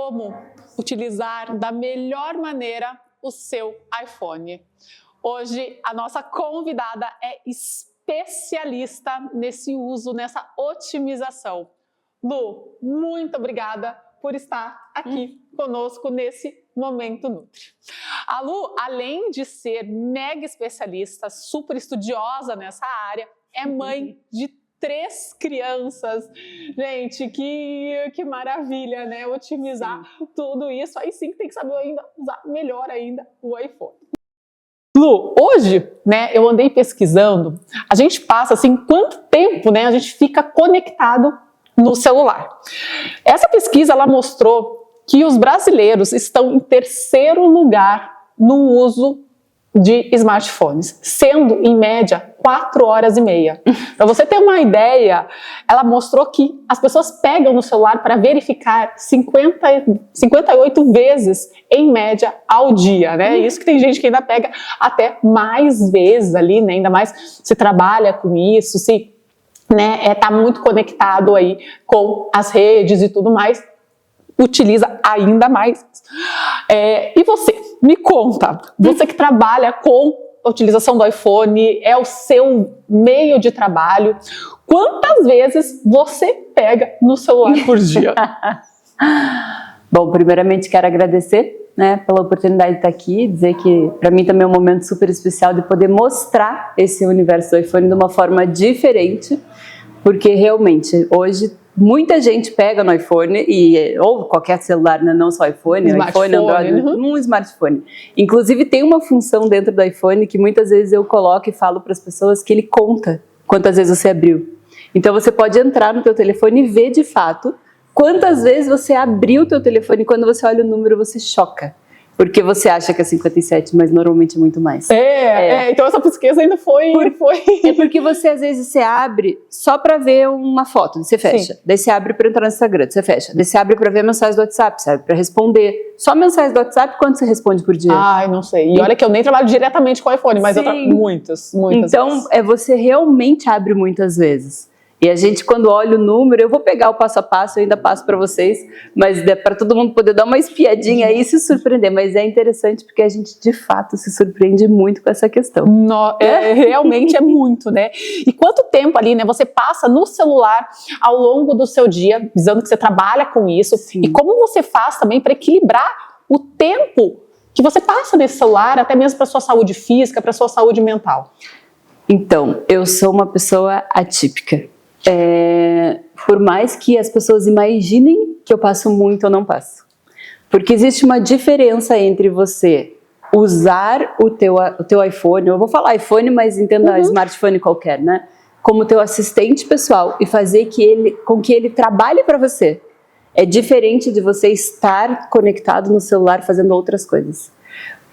como utilizar da melhor maneira o seu iPhone. Hoje a nossa convidada é especialista nesse uso, nessa otimização. Lu, muito obrigada por estar aqui conosco nesse Momento Nutri. A Lu, além de ser mega especialista, super estudiosa nessa área, é mãe de 3 crianças. Gente, que maravilha, né? Otimizar tudo isso. Aí sim tem que saber ainda usar melhor ainda o iPhone. Lu, hoje, né, eu andei pesquisando, a gente passa assim, quanto tempo, né, a gente fica conectado no celular. Essa pesquisa, ela mostrou que os brasileiros estão em 3º lugar no uso de smartphones, sendo, em média, 4 horas e meia. Para você ter uma ideia, ela mostrou que as pessoas pegam no celular para verificar 58 vezes, em média, ao dia, né? Isso que tem gente que ainda pega até mais vezes ali, né? Ainda mais se trabalha com isso, se tá muito conectado aí com as redes e tudo mais, utiliza ainda mais. E você, me conta, você que trabalha com a utilização do iPhone, é o seu meio de trabalho, quantas vezes você pega no celular por dia? Bom, primeiramente quero agradecer, né, pela oportunidade de estar aqui, dizer que para mim também é um momento super especial de poder mostrar esse universo do iPhone de uma forma diferente, porque realmente hoje muita gente pega no iPhone, ou qualquer celular, né? Não só iPhone, Android, um smartphone. Inclusive tem uma função dentro do iPhone que muitas vezes eu coloco e falo para as pessoas que ele conta quantas vezes você abriu. Então você pode entrar no teu telefone e ver de fato quantas vezes você abriu o teu telefone, e quando você olha o número você choca. Porque você acha que é 57, mas normalmente é muito mais. Então essa pesquisa ainda foi... É porque você, às vezes, você abre só para ver uma foto, você fecha. Sim. Daí você abre para entrar no Instagram, você fecha. Daí você abre para ver mensagens do WhatsApp, você abre para responder. Só mensagens do WhatsApp, quanto você responde por dia? Ai, não sei. E olha que eu nem trabalho diretamente com o iPhone, mas muitas então, vezes. Você realmente abre muitas vezes. E a gente, quando olha o número, eu vou pegar o passo a passo, eu ainda passo para vocês, mas é para todo mundo poder dar uma espiadinha aí e se surpreender. Mas é interessante porque a gente, de fato, se surpreende muito com essa questão. Realmente é muito, né? E quanto tempo ali, né, você passa no celular ao longo do seu dia, visando que você trabalha com isso, e como você faz também para equilibrar o tempo que você passa nesse celular, até mesmo para sua saúde física, para sua saúde mental? Então, eu sou uma pessoa atípica. Por mais que as pessoas imaginem que eu passo muito, eu não passo. Porque existe uma diferença entre você usar o teu iPhone, eu vou falar iPhone, mas entenda smartphone qualquer, né? Como teu assistente pessoal e fazer com que ele trabalhe para você. É diferente de você estar conectado no celular fazendo outras coisas.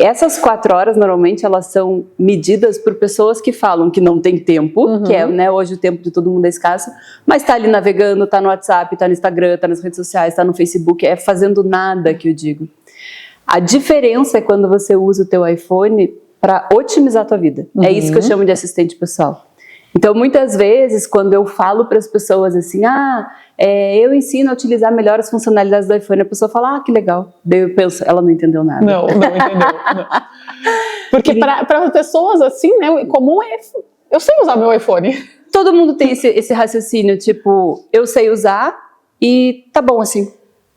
Essas 4 horas, normalmente, elas são medidas por pessoas que falam que não tem tempo, que é, né, hoje o tempo de todo mundo é escasso, mas está ali navegando, está no WhatsApp, está no Instagram, está nas redes sociais, está no Facebook, é fazendo nada, que eu digo. A diferença é quando você usa o teu iPhone para otimizar a tua vida. É isso que eu chamo de assistente pessoal. Então, muitas vezes, quando eu falo para as pessoas assim, eu ensino a utilizar melhor as funcionalidades do iPhone, a pessoa fala, que legal. Daí eu penso, ela não entendeu nada. Não entendeu. Não. Porque para as pessoas assim, né, o comum é, eu sei usar meu iPhone. Todo mundo tem esse raciocínio, tipo, eu sei usar e tá bom assim.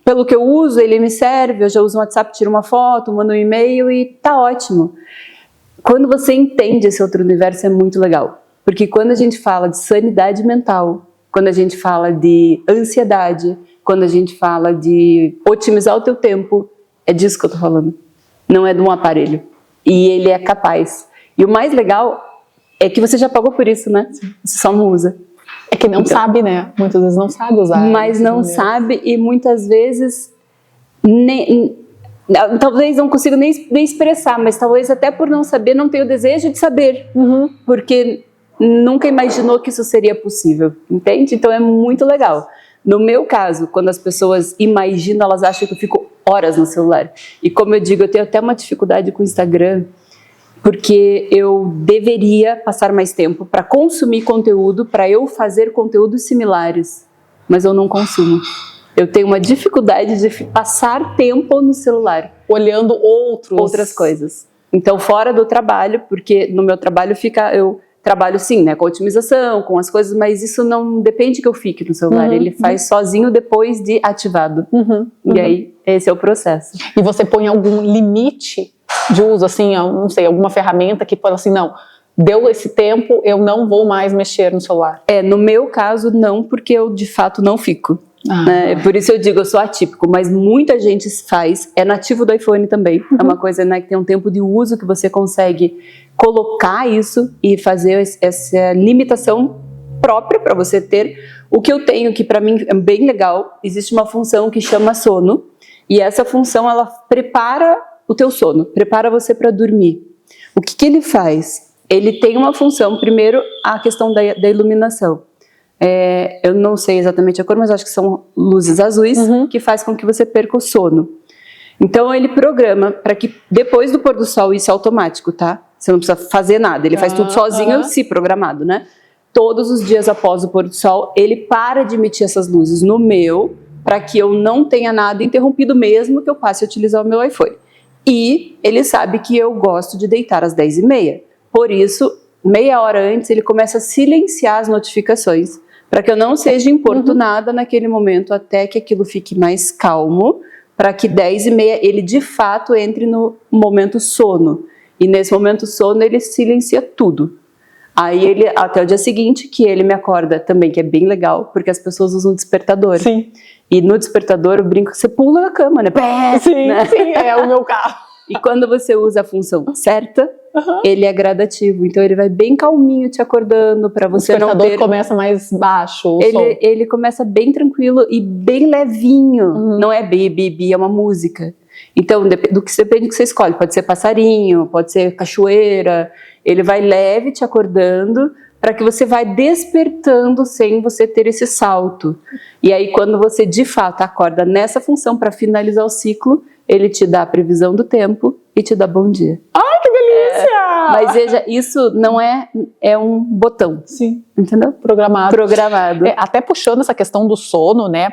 Pelo que eu uso, ele me serve, eu já uso o WhatsApp, tiro uma foto, mando um e-mail e tá ótimo. Quando você entende esse outro universo, é muito legal. Porque quando a gente fala de sanidade mental, quando a gente fala de ansiedade, quando a gente fala de otimizar o teu tempo, é disso que eu tô falando. Não é de um aparelho. E ele é capaz. E o mais legal é que você já pagou por isso, né? Você só não usa. É que não sabe, né? Muitas vezes não sabe usar. Mas não sabe e muitas vezes talvez não consiga nem expressar, mas talvez até por não saber, não tenha o desejo de saber. Porque nunca imaginou que isso seria possível, entende? Então é muito legal. No meu caso, quando as pessoas imaginam, elas acham que eu fico horas no celular. E como eu digo, eu tenho até uma dificuldade com o Instagram, porque eu deveria passar mais tempo para consumir conteúdo, para eu fazer conteúdos similares, mas eu não consumo. Eu tenho uma dificuldade de passar tempo no celular. Olhando outras coisas. Então, fora do trabalho, porque no meu trabalho eu trabalho sim, né, com otimização, com as coisas, mas isso não depende que eu fique no celular, ele faz sozinho depois de ativado. E aí, esse é o processo. E você põe algum limite de uso, assim, não sei, alguma ferramenta que fala assim, não, deu esse tempo, eu não vou mais mexer no celular? No meu caso, não, porque eu de fato não fico. Né? Por isso eu digo, eu sou atípico, mas muita gente faz, é nativo do iPhone também, é uma coisa, né, que tem um tempo de uso que você consegue colocar isso e fazer essa limitação própria para você ter. O que eu tenho, que para mim é bem legal, existe uma função que chama sono, e essa função ela prepara o teu sono, prepara você para dormir. O que ele faz? Ele tem uma função, primeiro, a questão da iluminação. Eu não sei exatamente a cor, mas acho que são luzes azuis que faz com que você perca o sono. Então ele programa para que depois do pôr do sol, isso é automático, tá? Você não precisa fazer nada, ele faz tudo sozinho, se programado, né? Todos os dias após o pôr do sol, ele para de emitir essas luzes no meu, para que eu não tenha nada interrompido mesmo que eu passe a utilizar o meu iPhone. E ele sabe que eu gosto de deitar às 10h30. Por isso, meia hora antes, ele começa a silenciar as notificações, para que eu não seja importunada naquele momento, até que aquilo fique mais calmo, para que 10h30 ele de fato entre no momento sono. E nesse momento sono ele silencia tudo. Aí ele, até o dia seguinte, que ele me acorda também, que é bem legal, porque as pessoas usam despertador. Sim. E no despertador eu brinco que você pula da cama, né? Sim, né? Sim, é o meu carro. E quando você usa a função certa, ele é gradativo. Então ele vai bem calminho te acordando para você não ter... O despertador começa mais baixo, ele começa bem tranquilo e bem levinho. Não é bi, é uma música. Então, depende do que você escolhe. Pode ser passarinho, pode ser cachoeira. Ele vai leve te acordando para que você vai despertando sem você ter esse salto. E aí, quando você de fato acorda nessa função para finalizar o ciclo, ele te dá a previsão do tempo e te dá bom dia. Ai, que delícia! Mas veja, isso não é um botão. Sim. Entendeu? Programado. Até puxando essa questão do sono, né?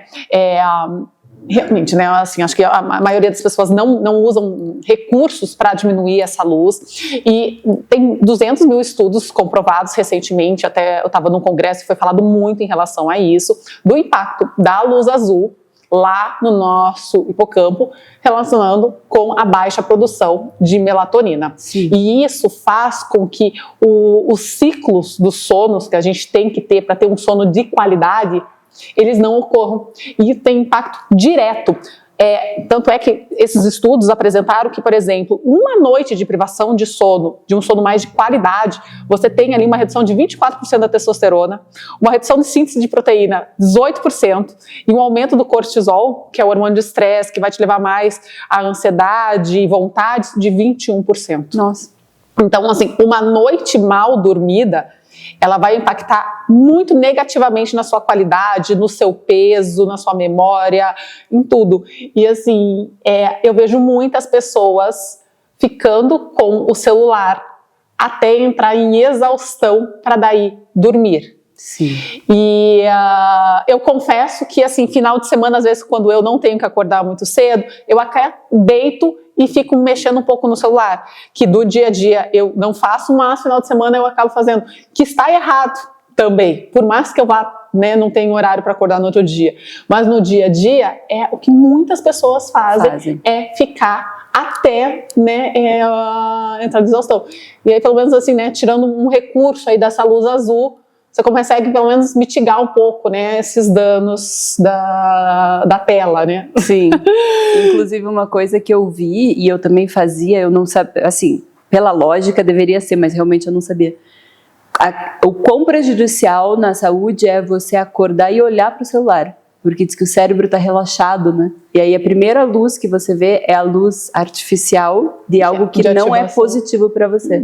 Realmente, né, assim, acho que a maioria das pessoas não usam recursos para diminuir essa luz, e tem 200 mil estudos comprovados recentemente, até eu estava num congresso e foi falado muito em relação a isso, do impacto da luz azul lá no nosso hipocampo, relacionando com a baixa produção de melatonina. Sim. E isso faz com que os ciclos dos sonos que a gente tem que ter para ter um sono de qualidade, eles não ocorram, e tem impacto direto. Tanto é que esses estudos apresentaram que, por exemplo, uma noite de privação de sono, de um sono mais de qualidade, você tem ali uma redução de 24% da testosterona, uma redução de síntese de proteína, 18%, e um aumento do cortisol, que é o hormônio de estresse, que vai te levar mais à ansiedade e vontade, de 21%. Nossa. Então, assim, uma noite mal dormida, ela vai impactar muito negativamente na sua qualidade, no seu peso, na sua memória, em tudo. E assim, eu vejo muitas pessoas ficando com o celular até entrar em exaustão para daí dormir. Sim. E eu confesso que, assim, final de semana, às vezes, quando eu não tenho que acordar muito cedo, eu até deito e fico mexendo um pouco no celular, que do dia a dia eu não faço, mas final de semana eu acabo fazendo, que está errado também, por mais que eu vá, né, não tenho horário para acordar no outro dia, mas no dia a dia o que muitas pessoas fazem. É ficar até, né, entrar em exaustão. E aí, pelo menos assim, né, tirando um recurso aí dessa luz azul, você consegue pelo menos mitigar um pouco, né, esses danos da tela, né? Sim. Inclusive uma coisa que eu vi e eu também fazia, eu não sabia, assim, pela lógica deveria ser, mas realmente eu não sabia. O quão prejudicial na saúde é você acordar e olhar para o celular, porque diz que o cérebro está relaxado, né? E aí a primeira luz que você vê é a luz artificial de algo que não é positivo para você.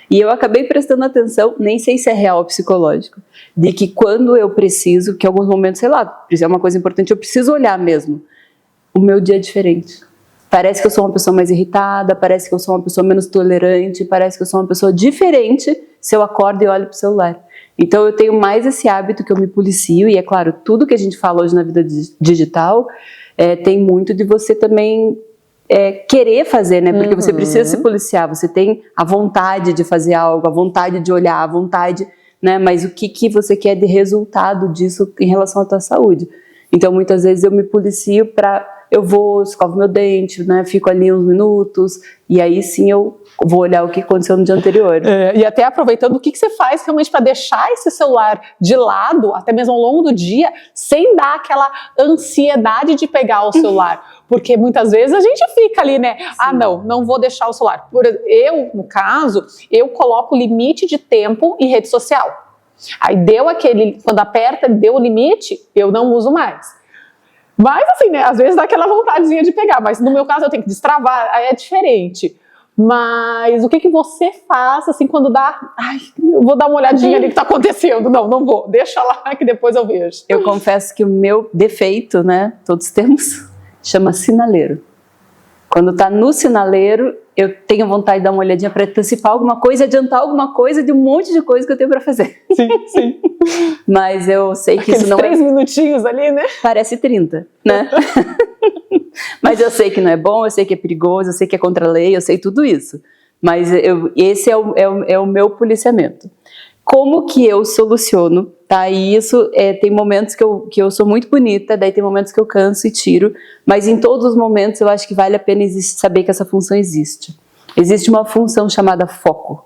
E eu acabei prestando atenção, nem sei se é real ou psicológico, de que quando eu preciso, que em alguns momentos, sei lá, é uma coisa importante, eu preciso olhar mesmo, o meu dia é diferente. Parece que eu sou uma pessoa mais irritada, parece que eu sou uma pessoa menos tolerante, parece que eu sou uma pessoa diferente se eu acordo e olho pro celular. Então eu tenho mais esse hábito que eu me policio, e é claro, tudo que a gente fala hoje na vida digital tem muito de você também querer fazer, né? Porque você precisa se policiar, você tem a vontade de fazer algo, a vontade de olhar, a vontade, né? Mas o que você quer de resultado disso em relação à tua saúde? Então muitas vezes eu me policio eu vou, escovo meu dente, né? Fico ali uns minutos, e aí sim eu vou olhar o que aconteceu no dia anterior. E até aproveitando, o que você faz realmente para deixar esse celular de lado, até mesmo ao longo do dia, sem dar aquela ansiedade de pegar o celular? Porque muitas vezes a gente fica ali, né? Sim. Ah, não vou deixar o celular. Eu, no caso, eu coloco limite de tempo em rede social. Aí quando aperta, deu o limite, eu não uso mais. Mas assim, né, às vezes dá aquela vontadezinha de pegar, mas no meu caso eu tenho que destravar, aí é diferente. Mas o que você faz assim quando dá, eu vou dar uma olhadinha ali que tá acontecendo, não vou, deixa lá que depois eu vejo. Eu confesso que o meu defeito, né, todos temos, chama sinaleiro. Quando tá no sinaleiro, eu tenho vontade de dar uma olhadinha para antecipar alguma coisa, adiantar alguma coisa de um monte de coisa que eu tenho para fazer. Sim. Mas eu sei que isso não 3 minutinhos ali, né? Parece 30, né? Mas eu sei que não é bom, eu sei que é perigoso, eu sei que é contra a lei, eu sei tudo isso. Mas esse é o meu policiamento. Como que eu soluciono, tá? E isso tem momentos que eu sou muito bonita, daí tem momentos que eu canso e tiro, mas em todos os momentos eu acho que vale a pena saber que essa função existe. Existe uma função chamada foco.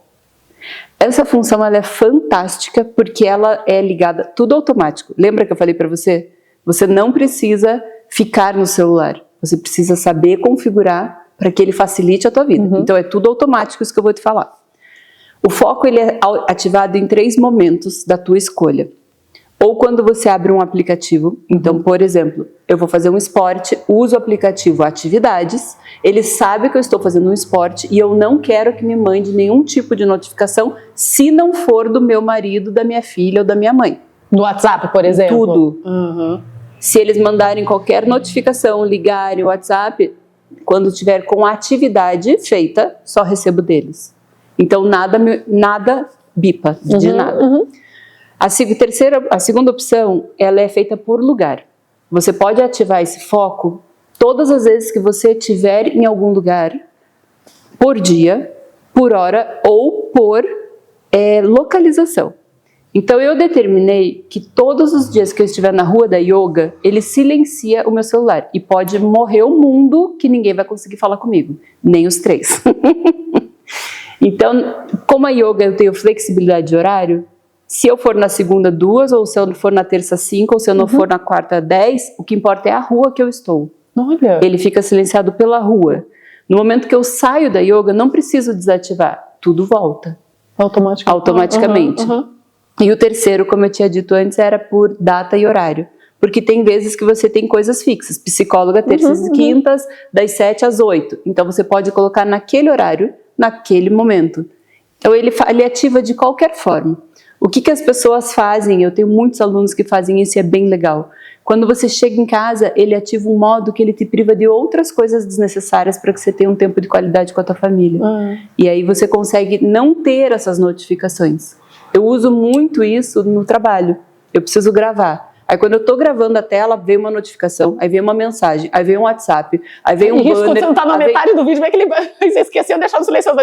Essa função ela é fantástica porque ela é ligada, tudo automático. Lembra que eu falei para você? Você não precisa ficar no celular, você precisa saber configurar para que ele facilite a tua vida. Então é tudo automático isso que eu vou te falar. O foco ele é ativado em 3 momentos da tua escolha. Ou quando você abre um aplicativo, então, por exemplo, eu vou fazer um esporte, uso o aplicativo Atividades, ele sabe que eu estou fazendo um esporte e eu não quero que me mande nenhum tipo de notificação se não for do meu marido, da minha filha ou da minha mãe. No WhatsApp, por exemplo? Tudo. Se eles mandarem qualquer notificação, ligarem o WhatsApp, quando tiver com a atividade feita, só recebo deles. Então, nada bipa de nada. A segunda opção, ela é feita por lugar. Você pode ativar esse foco todas as vezes que você estiver em algum lugar, por dia, por hora ou por localização. Então, eu determinei que todos os dias que eu estiver na rua da yoga, ele silencia o meu celular. E pode morrer o mundo que ninguém vai conseguir falar comigo. Nem os 3. Então, como a yoga eu tenho flexibilidade de horário, se eu for na segunda 2, ou se eu for na terça 5, ou se eu não for na quarta 10, o que importa é a rua que eu estou. Olha. Ele fica silenciado pela rua. No momento que eu saio da yoga, não preciso desativar. Tudo volta. Automaticamente. E o terceiro, como eu tinha dito antes, era por data e horário. Porque tem vezes que você tem coisas fixas. Psicóloga, terças e quintas, das 7 às 8. Então, você pode colocar naquele horário, naquele momento. Então, ele ativa de qualquer forma. O que as pessoas fazem, eu tenho muitos alunos que fazem isso e é bem legal. Quando você chega em casa, ele ativa um modo que ele te priva de outras coisas desnecessárias para que você tenha um tempo de qualidade com a tua família. E aí você consegue não ter essas notificações. Eu uso muito isso no trabalho. Eu preciso gravar. Aí quando eu tô gravando a tela, vem uma notificação, aí vem uma mensagem, aí vem um WhatsApp, aí vem um banner. Quando você não tá na metade do vídeo, você esqueceu de deixar no silencioso.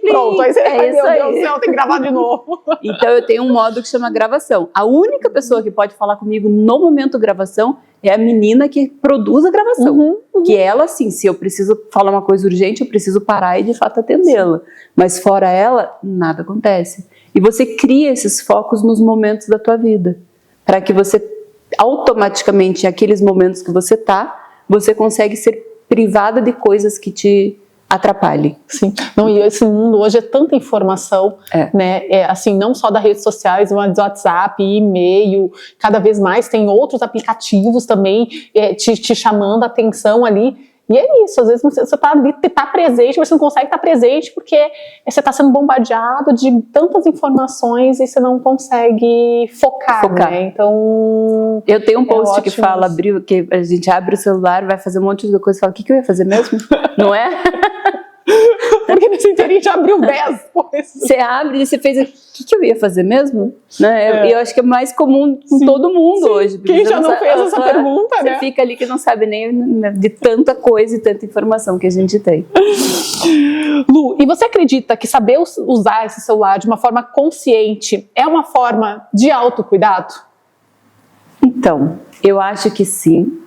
Pronto, aí você meu Deus do céu, tem que gravar de novo. Então eu tenho um modo que chama gravação. A única pessoa que pode falar comigo no momento gravação é a menina que produz a gravação. Que ela, assim, se eu preciso falar uma coisa urgente, eu preciso parar e de fato atendê-la. Mas fora ela, nada acontece. E você cria esses focos nos momentos da tua vida. Para que você automaticamente, naqueles momentos que você você consegue ser privada de coisas que te atrapalhem. Sim. Não, e esse mundo hoje é tanta informação, né? Assim, não só das redes sociais, mas WhatsApp, e-mail, cada vez mais tem outros aplicativos também te chamando a atenção ali. E é isso, às vezes você está ali, tá presente, mas você não consegue estar presente porque você está sendo bombardeado de tantas informações e você não consegue focar. Né? Então, eu tenho um post que fala, que a gente abre o celular, vai fazer um monte de coisa e fala, o que eu ia fazer mesmo? Não é? Porque nesse interim já abriu 10 coisas. Você abre e você fez, o que eu ia fazer mesmo? Né? Eu acho que é mais comum com todo mundo hoje. Quem já não fez essa pergunta, né? Você fica ali que não sabe nem de tanta coisa e tanta informação que a gente tem. Lu, e você acredita que saber usar esse celular de uma forma consciente é uma forma de autocuidado? Então, eu acho que sim.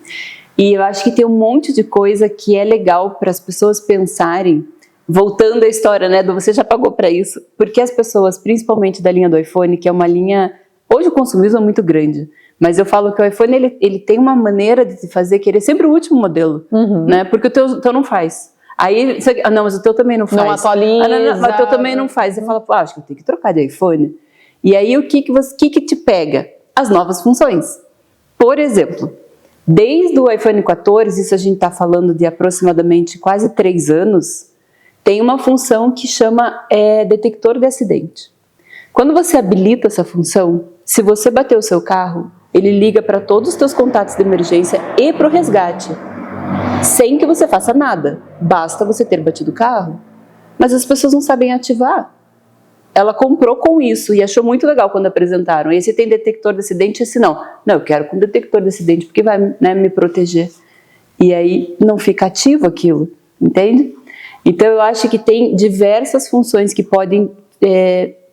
E eu acho que tem um monte de coisa que é legal para as pessoas pensarem, voltando à história, né, do você já pagou para isso, porque as pessoas, principalmente da linha do iPhone, que é uma linha, hoje o consumismo é muito grande, mas eu falo que o iPhone, ele tem uma maneira de se fazer que ele é sempre o último modelo, né, porque o teu não faz. Aí, não, mas o teu também não faz. Não atualiza. Não, mas o teu também não faz. Você fala, acho que eu tenho que trocar de iPhone. E aí, o que te pega? As novas funções. Por exemplo, desde o iPhone 14, isso a gente está falando de aproximadamente quase 3 anos, tem uma função que chama detector de acidente. Quando você habilita essa função, se você bater o seu carro, ele liga para todos os seus contatos de emergência e para o resgate, sem que você faça nada. Basta você ter batido o carro. Mas as pessoas não sabem ativar. Ela comprou com isso e achou muito legal quando apresentaram. Esse tem detector de acidente, esse não. Não, eu quero com detector de acidente porque vai, né, me proteger. E aí não fica ativo aquilo, entende? Então eu acho que tem diversas funções que podem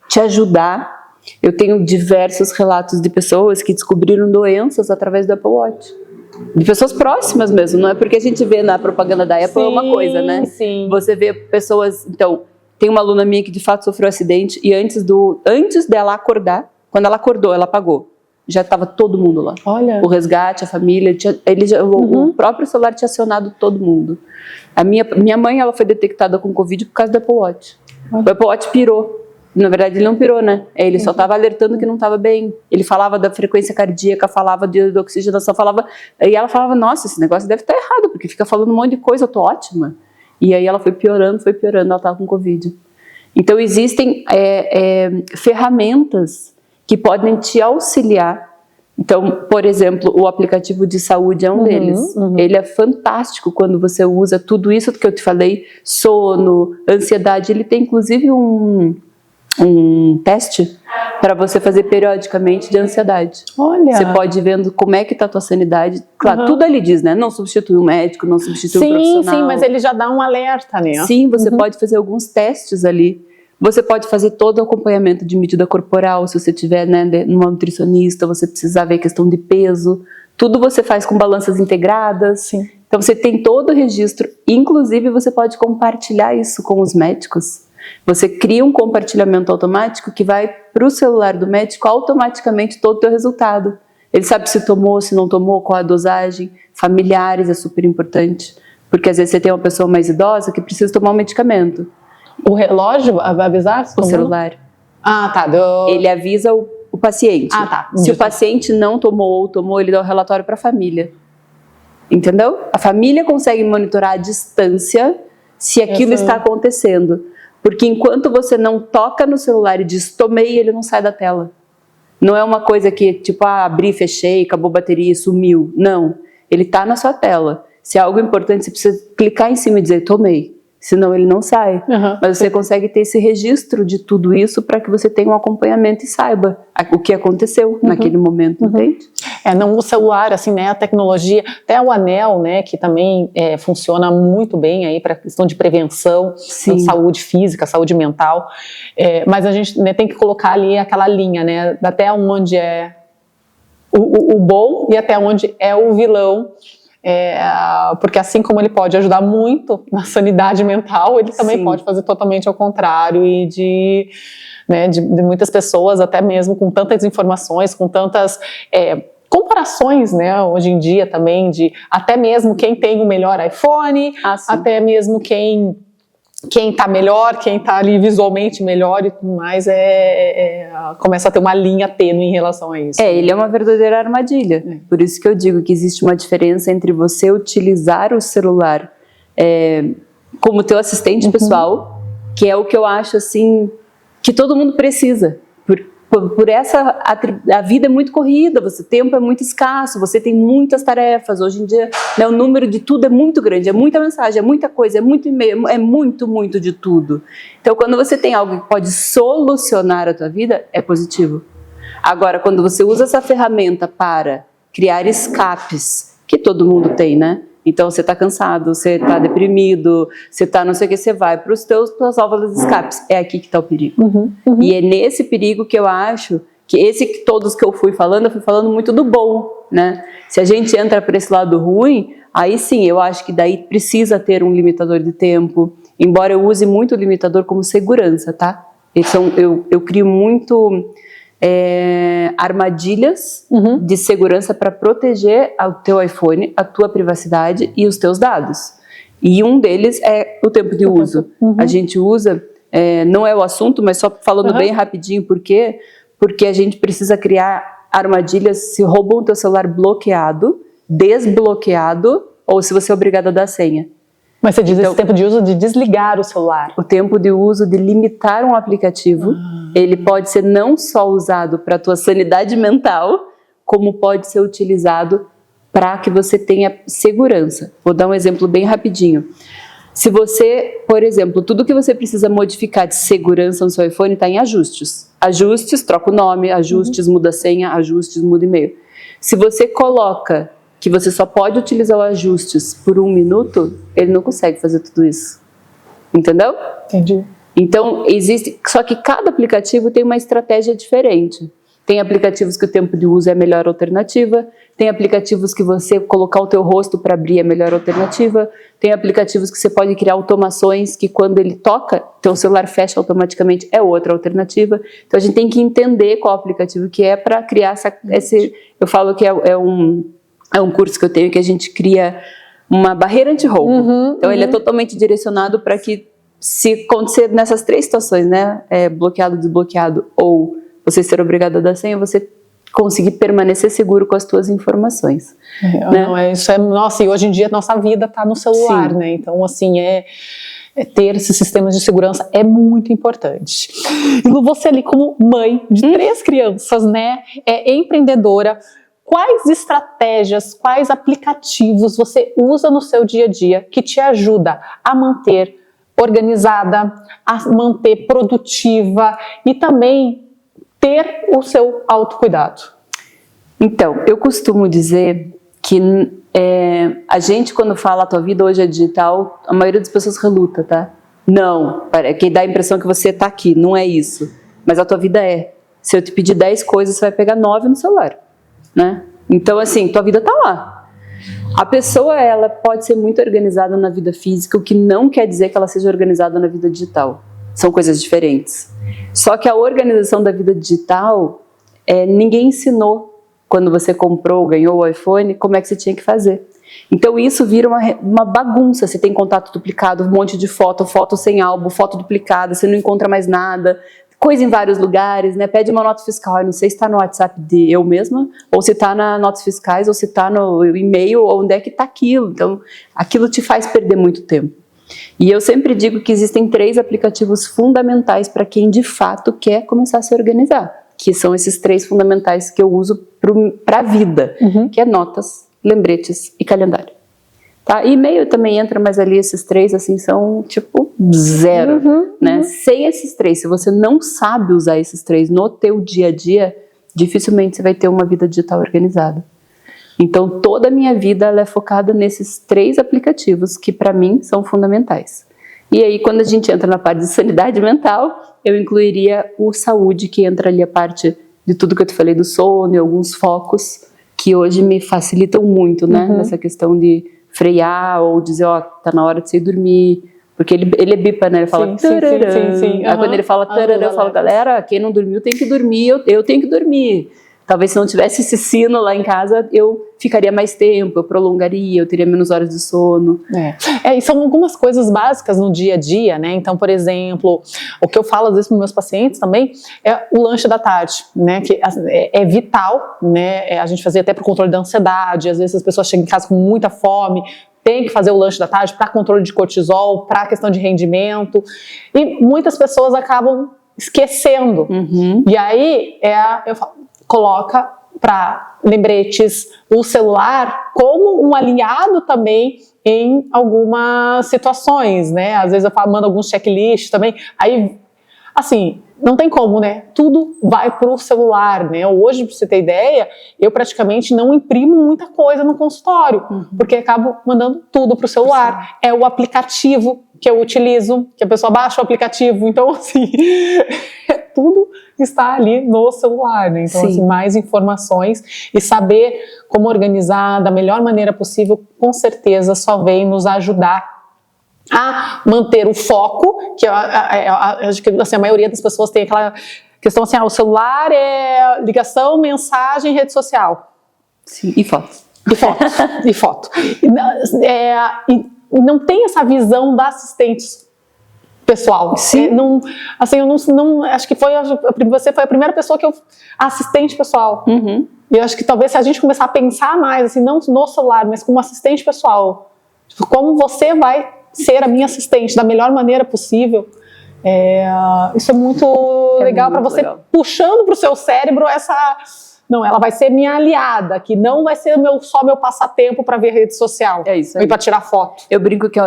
te ajudar. Eu tenho diversos relatos de pessoas que descobriram doenças através do Apple Watch. De pessoas próximas mesmo, não é porque a gente vê na propaganda da Apple uma coisa, né? Sim. Você vê pessoas, então... Tem uma aluna minha que de fato sofreu um acidente e antes dela acordar, quando ela acordou, ela apagou. Já estava todo mundo lá. Olha. O resgate, a família, o próprio celular tinha acionado todo mundo. A minha mãe, ela foi detectada com Covid por causa do Apple Watch. O Apple Watch pirou. Na verdade, ele não pirou, né? Ele só estava alertando que não estava bem. Ele falava da frequência cardíaca, falava de oxigenação, e ela falava, nossa, esse negócio deve estar errado, porque fica falando um monte de coisa, eu tô ótima. E aí ela foi piorando, ela estava com Covid. Então existem ferramentas que podem te auxiliar. Então, por exemplo, o aplicativo de saúde é um deles. Ele é fantástico quando você usa tudo isso que eu te falei, sono, ansiedade. Ele tem inclusive um teste para você fazer periodicamente de ansiedade. Olha. Você pode ir vendo como é que está a tua sanidade. Claro, tudo ali diz, né? Não substitui o médico, não substitui o profissional. Sim, mas ele já dá um alerta, né? Sim, você pode fazer alguns testes ali. Você pode fazer todo o acompanhamento de medida corporal, se você tiver, né, numa nutricionista, você precisar ver a questão de peso. Tudo você faz com balanças integradas. Sim. Então você tem todo o registro. Inclusive, você pode compartilhar isso com os médicos. Você cria um compartilhamento automático que vai para o celular do médico automaticamente todo o teu resultado. Ele sabe se tomou, se não tomou, qual a dosagem. Familiares é super importante, porque às vezes você tem uma pessoa mais idosa que precisa tomar um medicamento. O relógio vai avisar? O celular. Ah, tá. Ele avisa o paciente. Ah, tá. Se o paciente não tomou ou tomou, ele dá o relatório para a família. Entendeu? A família consegue monitorar à distância se aquilo está acontecendo. Porque enquanto você não toca no celular e diz tomei, ele não sai da tela. Não é uma coisa que tipo, abri, fechei, acabou a bateria e sumiu. Não, ele está na sua tela. Se é algo importante, você precisa clicar em cima e dizer tomei. Senão ele não sai. Mas você consegue ter esse registro de tudo isso para que você tenha um acompanhamento e saiba o que aconteceu naquele momento, entende? Não o celular, assim, né, a tecnologia, até o anel, né, que também funciona muito bem aí para questão de prevenção, saúde física, saúde mental, mas a gente, né, tem que colocar ali aquela linha, né, até onde é o bom e até onde é o vilão. Porque assim como ele pode ajudar muito na sanidade mental, ele também pode fazer totalmente ao contrário e de muitas pessoas, até mesmo com tantas informações, com tantas comparações, né, hoje em dia também, de até mesmo quem tem o melhor iPhone, até mesmo quem quem está melhor, quem está ali visualmente melhor e tudo mais, começa a ter uma linha tênue em relação a isso. Ele é uma verdadeira armadilha. Por isso que eu digo que existe uma diferença entre você utilizar o celular como teu assistente pessoal, que é o que eu acho assim, que todo mundo precisa. Por essa, a vida é muito corrida, o tempo é muito escasso, você tem muitas tarefas. Hoje em dia, né, o número de tudo é muito grande, é muita mensagem, é muita coisa, é muito e-mail, é muito de tudo. Então, quando você tem algo que pode solucionar a tua vida, é positivo. Agora, quando você usa essa ferramenta para criar escapes, que todo mundo tem, né? Então, você está cansado, você está deprimido, você está não sei o que, você vai para as tuas válvulas de escapes. É aqui que está o perigo. E é nesse perigo que eu acho que todos que eu fui falando muito do bom, né? Se a gente entra para esse lado ruim, aí sim, eu acho que daí precisa ter um limitador de tempo, embora eu use muito o limitador como segurança, tá? Eu crio muito armadilhas de segurança para proteger o teu iPhone, a tua privacidade e os teus dados. E um deles é o tempo de uso. A gente usa, não é o assunto, mas só falando bem rapidinho, por quê? Porque a gente precisa criar armadilhas se roubam o teu celular bloqueado, desbloqueado, ou se você é obrigado a dar senha. Mas você diz esse tempo de uso de desligar o celular. O tempo de uso de limitar um aplicativo, ele pode ser não só usado para a tua sanidade mental, como pode ser utilizado para que você tenha segurança. Vou dar um exemplo bem rapidinho. Se você, por exemplo, tudo que você precisa modificar de segurança no seu iPhone está em ajustes. Ajustes, troca o nome, ajustes, muda a senha, ajustes, muda e-mail. Se você coloca que você só pode utilizar o ajustes por 1 minuto, ele não consegue fazer tudo isso. Entendeu? Entendi. Então, só que cada aplicativo tem uma estratégia diferente. Tem aplicativos que o tempo de uso é a melhor alternativa, tem aplicativos que você colocar o teu rosto para abrir é a melhor alternativa, tem aplicativos que você pode criar automações que quando ele toca, teu celular fecha automaticamente, é outra alternativa. Então, a gente tem que entender qual aplicativo que é para criar eu falo que é um curso que eu tenho que a gente cria uma barreira anti-roubo. Então, ele é totalmente direcionado para que, se acontecer nessas 3 situações, né, bloqueado, desbloqueado ou você ser obrigado a dar senha, você conseguir permanecer seguro com as tuas informações. Né? Nossa, e hoje em dia nossa vida está no celular, sim, né? Então, assim, ter esses sistemas de segurança é muito importante. E você ali como mãe de 3 crianças, né, empreendedora, quais estratégias, quais aplicativos você usa no seu dia a dia que te ajuda a manter organizada, a manter produtiva e também ter o seu autocuidado? Então, eu costumo dizer que a gente, quando fala a tua vida hoje é digital, a maioria das pessoas reluta, tá? Não, que dá a impressão que você tá aqui, não é isso. Mas a tua vida é. Se eu te pedir 10 coisas, você vai pegar 9 no celular, né? Então, assim, tua vida tá lá. A pessoa, ela pode ser muito organizada na vida física, o que não quer dizer que ela seja organizada na vida digital. São coisas diferentes. Só que a organização da vida digital, ninguém ensinou quando você comprou, ganhou o iPhone, como é que você tinha que fazer. Então isso vira uma bagunça, você tem contato duplicado, um monte de foto sem álbum, foto duplicada, você não encontra mais nada, coisa em vários lugares, né? Pede uma nota fiscal, eu não sei se está no WhatsApp de eu mesma, ou se está na notas fiscais, ou se está no e-mail, ou onde é que está aquilo. Então aquilo te faz perder muito tempo. E eu sempre digo que existem 3 aplicativos fundamentais para quem de fato quer começar a se organizar, que são esses 3 fundamentais que eu uso para a vida, que é notas, lembretes e calendário. Tá? E e-mail também entra, mas ali esses 3 assim são tipo 0, né? Sem esses 3, se você não sabe usar esses 3 no teu dia a dia, dificilmente você vai ter uma vida digital organizada. Então, toda a minha vida ela é focada nesses 3 aplicativos que, para mim, são fundamentais. E aí, quando a gente entra na parte de sanidade mental, eu incluiria o saúde, que entra ali a parte de tudo que eu te falei do sono e alguns focos, que hoje me facilitam muito, né? Nessa questão de frear ou dizer, tá na hora de você ir dormir. Porque ele bipa, né? Ele fala sim. Aí quando ele fala tarará, eu falo, galera, quem não dormiu tem que dormir, eu tenho que dormir. Talvez se não tivesse esse sino lá em casa, eu ficaria mais tempo, eu prolongaria, eu teria menos horas de sono. E são algumas coisas básicas no dia a dia, né? Então, por exemplo, o que eu falo às vezes para meus pacientes também é o lanche da tarde, né? Que é vital, né? A gente fazia até para o controle da ansiedade, às vezes as pessoas chegam em casa com muita fome, tem que fazer o lanche da tarde para controle de cortisol, para questão de rendimento, e muitas pessoas acabam esquecendo. E aí, eu falo, coloca para lembretes o celular como um aliado também em algumas situações, né? Às vezes eu mando alguns checklists também, aí, assim, não tem como, né? Tudo vai para o celular, né? Hoje, para você ter ideia, eu praticamente não imprimo muita coisa no consultório, porque acabo mandando tudo para o celular. É o aplicativo que eu utilizo, que a pessoa baixa o aplicativo, então, assim, tudo está ali no celular, né? Então, assim, mais informações e saber como organizar da melhor maneira possível, com certeza só vem nos ajudar a manter o foco, que acho que assim, a maioria das pessoas tem aquela questão assim, o celular é ligação, mensagem, rede social. Sim, e foto. E foto. E não tem essa visão da assistente pessoal. Sim. Não, assim, eu não acho que você foi a primeira pessoa que assistente pessoal. E eu acho que talvez se a gente começar a pensar mais, assim, não no celular, mas como assistente pessoal, tipo, como você vai ser a minha assistente da melhor maneira possível, isso é muito legal para você, puxando para o seu cérebro não, ela vai ser minha aliada, que não vai ser só meu passatempo para ver rede social. É isso aí. E para tirar foto. Eu brinco que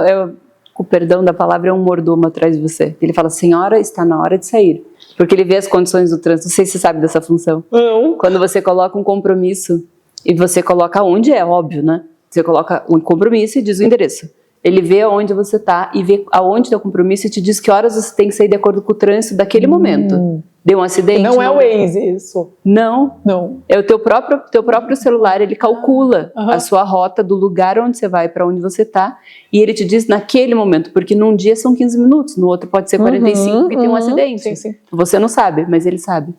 com o perdão da palavra, é um mordomo atrás de você. Ele fala, senhora, está na hora de sair. Porque ele vê as condições do trânsito. Não sei se você sabe dessa função. Não. Quando você coloca um compromisso, e você coloca onde é óbvio, né? Você coloca um compromisso e diz o endereço. Ele vê aonde você está e vê aonde está o compromisso e te diz que horas você tem que sair de acordo com o trânsito daquele momento. Deu um acidente? Não é o Waze isso. Não. É o teu próprio celular, ele calcula a sua rota do lugar onde você vai para onde você está e ele te diz naquele momento, porque num dia são 15 minutos, no outro pode ser 45 e tem um acidente. Sim. Você não sabe, mas ele sabe.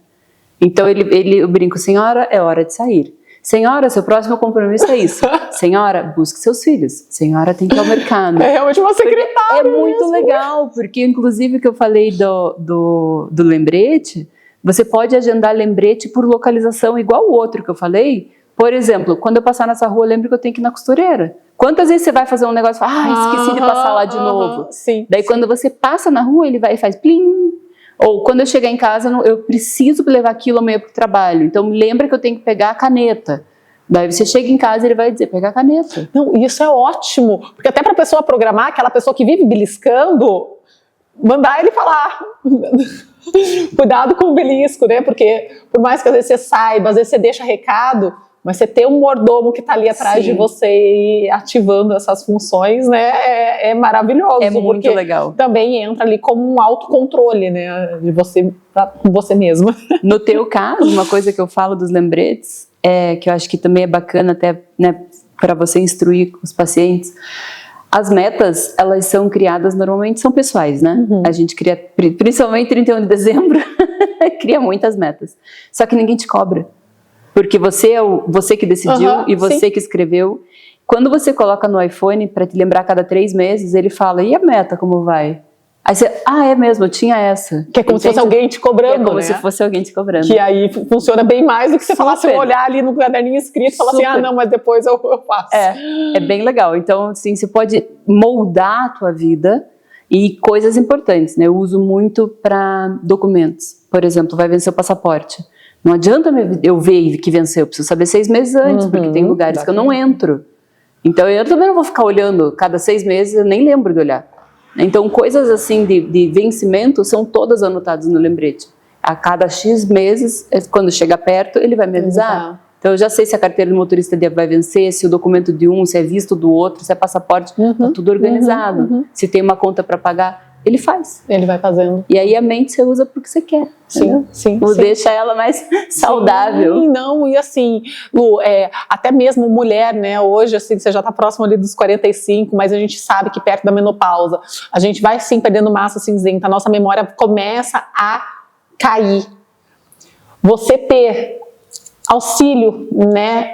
Então eu brinco, senhora, é hora de sair. Senhora, seu próximo compromisso é isso. Senhora, busque seus filhos. Senhora, tem que ir ao mercado. É realmente uma secretária. É muito legal, porque inclusive o que eu falei do lembrete, você pode agendar lembrete por localização igual o outro que eu falei. Por exemplo, quando eu passar nessa rua, lembre que eu tenho que ir na costureira. Quantas vezes você vai fazer um negócio e fala, esqueci de passar lá de novo. Daí quando você passa na rua, ele vai e faz plim. Ou quando eu chegar em casa, eu preciso levar aquilo amanhã para o trabalho. Então, me lembra que eu tenho que pegar a caneta. Daí você chega em casa e ele vai dizer, pega a caneta. Não, isso é ótimo. Porque até para a pessoa programar, aquela pessoa que vive beliscando, mandar ele falar. Cuidado com o belisco, né? Porque por mais que às vezes você saiba, às vezes você deixa recado, mas você ter um mordomo que está ali atrás de você e ativando essas funções, né, é maravilhoso. É muito legal. Também entra ali como um autocontrole, né, de você, com você mesma. No teu caso, uma coisa que eu falo dos lembretes, que eu acho que também é bacana até, né, para você instruir os pacientes, as metas, elas são criadas, normalmente são pessoais, né? A gente cria, principalmente 31 de dezembro, cria muitas metas. Só que ninguém te cobra. Porque você é você que decidiu e você que escreveu. Quando você coloca no iPhone, para te lembrar a cada 3 meses, ele fala, e a meta, como vai? Aí você, é mesmo, eu tinha essa. Que é como se fosse alguém te cobrando, é como né? se fosse alguém te cobrando. Que aí funciona bem mais do que você falar, se eu olhar ali no caderninho escrito e falar assim, não, mas depois eu faço. É bem legal. Então, assim, você pode moldar a tua vida e coisas importantes, né? Eu uso muito para documentos. Por exemplo, vai vencer o passaporte. Não adianta eu ver que venceu, eu preciso saber 6 meses antes, porque tem lugares que eu não entro. Então eu também não vou ficar olhando cada 6 meses, eu nem lembro de olhar. Então coisas assim de vencimento são todas anotadas no lembrete. A cada X meses, quando chega perto, ele vai me avisar. Então eu já sei se a carteira do motorista vai vencer, se o documento de um, se é visto do outro, se é passaporte, tá tudo organizado. Se tem uma conta para pagar, ele faz. Ele vai fazendo. E aí a mente você usa porque você quer. Sim. Deixa ela mais saudável. Sim, não, e assim, Lu, até mesmo mulher, né, hoje, assim, você já está próximo ali dos 45, mas a gente sabe que perto da menopausa, a gente vai sim perdendo massa cinzenta, a nossa memória começa a cair. Você ter auxílio, né,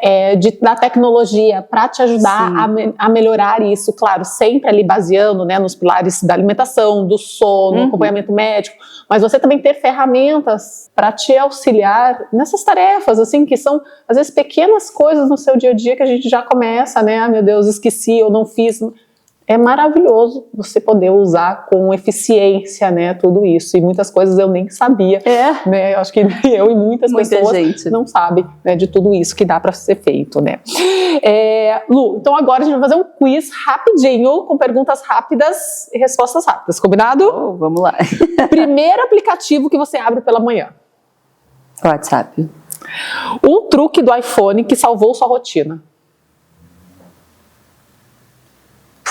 da tecnologia para te ajudar a melhorar isso, claro, sempre ali baseando, né, nos pilares da alimentação, do sono, acompanhamento médico, mas você também ter ferramentas para te auxiliar nessas tarefas, assim, que são às vezes pequenas coisas no seu dia a dia que a gente já começa, né, ah, meu Deus, esqueci, eu não fiz. É maravilhoso você poder usar com eficiência, né, tudo isso. E muitas coisas eu nem sabia, né? Eu acho que eu e muita pessoas gente não sabem, né, de tudo isso que dá para ser feito, né? Lu, então agora a gente vai fazer um quiz rapidinho, com perguntas rápidas e respostas rápidas, combinado? Oh, vamos lá. Primeiro aplicativo que você abre pela manhã. WhatsApp. Um truque do iPhone que salvou sua rotina.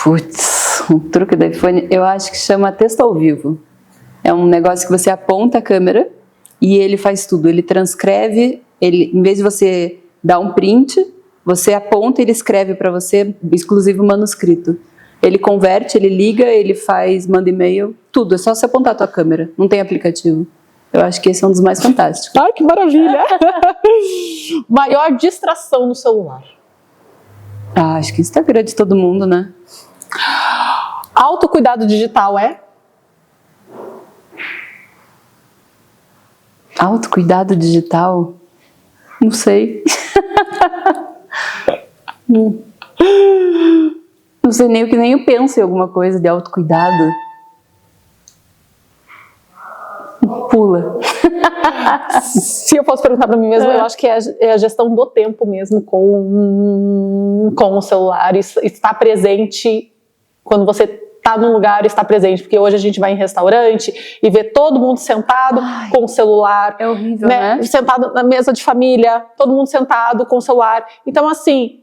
Putz, um truque do iPhone, eu acho que chama texto ao vivo. É um negócio que você aponta a câmera e ele faz tudo. Ele transcreve, em vez de você dar um print, você aponta e ele escreve para você, exclusivo manuscrito. Ele converte, ele liga, ele manda e-mail, tudo. É só você apontar a tua câmera, não tem aplicativo. Eu acho que esse é um dos mais fantásticos. Ai, que maravilha! Maior distração no celular. Ah, acho que Instagram de todo mundo, né? Autocuidado digital é? Autocuidado digital? Não sei. Não sei nem o que nem eu penso em alguma coisa de autocuidado. Pula. Se eu fosse perguntar para mim mesma, eu acho que é a gestão do tempo mesmo com o celular. Estar presente quando você está num lugar, está presente. Porque hoje a gente vai em restaurante e vê todo mundo sentado com o celular. É horrível, né? Sentado na mesa de família, todo mundo sentado com o celular. Então, assim,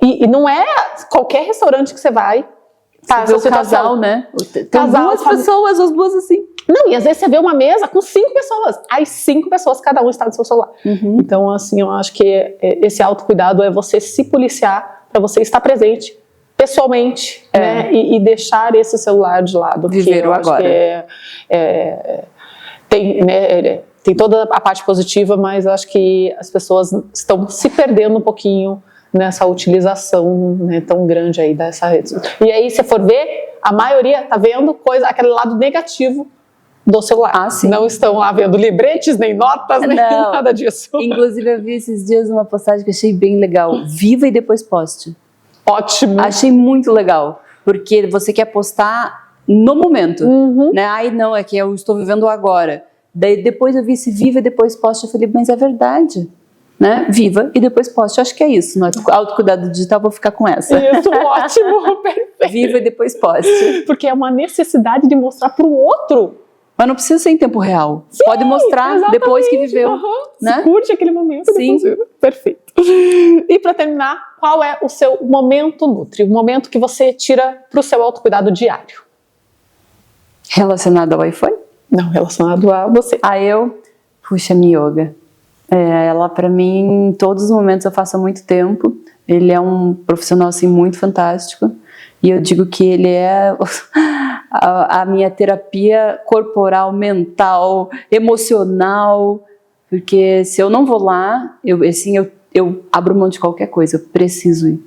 e não é qualquer restaurante que você vai. Tá, você vê o casal, né? Tem duas pessoas, as duas assim. Não, e às vezes você vê uma mesa com 5 pessoas. As 5 pessoas, cada um está no seu celular. Então, assim, eu acho que esse autocuidado é você se policiar para você estar presente pessoalmente, né? E deixar esse celular de lado. Viver o agora. Tem toda a parte positiva, mas eu acho que as pessoas estão se perdendo um pouquinho nessa utilização, né, tão grande aí dessa rede. E aí, se for ver, a maioria tá vendo aquele lado negativo do celular. Ah, sim. Não estão lá vendo libretes, nem notas, nem nada disso. Inclusive, eu vi esses dias uma postagem que achei bem legal. Viva e depois poste. Ótimo. Achei muito legal, porque você quer postar no momento, né? Ai, não, é que eu estou vivendo agora. Daí depois eu vi esse viva e depois poste, eu falei, mas é verdade. Né? Viva e depois poste. Eu acho que é isso. No autocuidado digital, vou ficar com essa. Isso, ótimo, perfeito. Viva e depois poste. Porque é uma necessidade de mostrar para o outro. Mas não precisa ser em tempo real. Sim, pode mostrar depois que viveu. Né? Se curte aquele momento. Sim. Perfeito. E para terminar, qual é o seu momento Nutri? O momento que você tira para o seu autocuidado diário? Relacionado ao iPhone? Não, relacionado a você. Puxa, minha yoga. Ela, para mim, em todos os momentos eu faço há muito tempo. Ele é um profissional, assim, muito fantástico. E eu digo que ele é a minha terapia corporal, mental, emocional. Porque se eu não vou lá, eu abro mão de qualquer coisa. Eu preciso ir.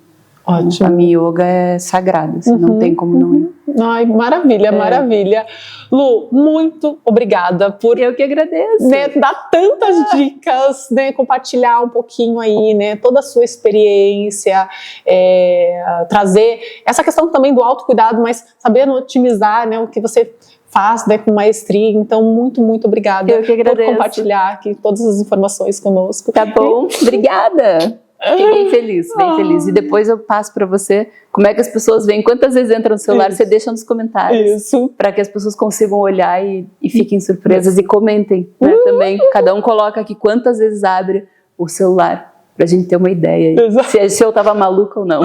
Ótimo. A minha yoga é sagrada, assim, não tem como não ir. Ai, maravilha, maravilha. Lu, muito obrigada por... Eu que agradeço. Né, dar tantas dicas, né, compartilhar um pouquinho aí, né, toda a sua experiência, trazer essa questão também do autocuidado, mas sabendo otimizar, né, o que você faz, né, com maestria. Então, muito, muito obrigada. Eu que agradeço. Por compartilhar aqui todas as informações conosco. Tá bom, obrigada. Fiquei bem feliz, bem feliz. E depois eu passo para você como é que as pessoas veem, quantas vezes entra no celular, você deixa nos comentários. Isso. Para que as pessoas consigam olhar e fiquem surpresas e comentem, né, também. Cada um coloca aqui quantas vezes abre o celular, pra gente ter uma ideia aí, se eu tava maluca ou não.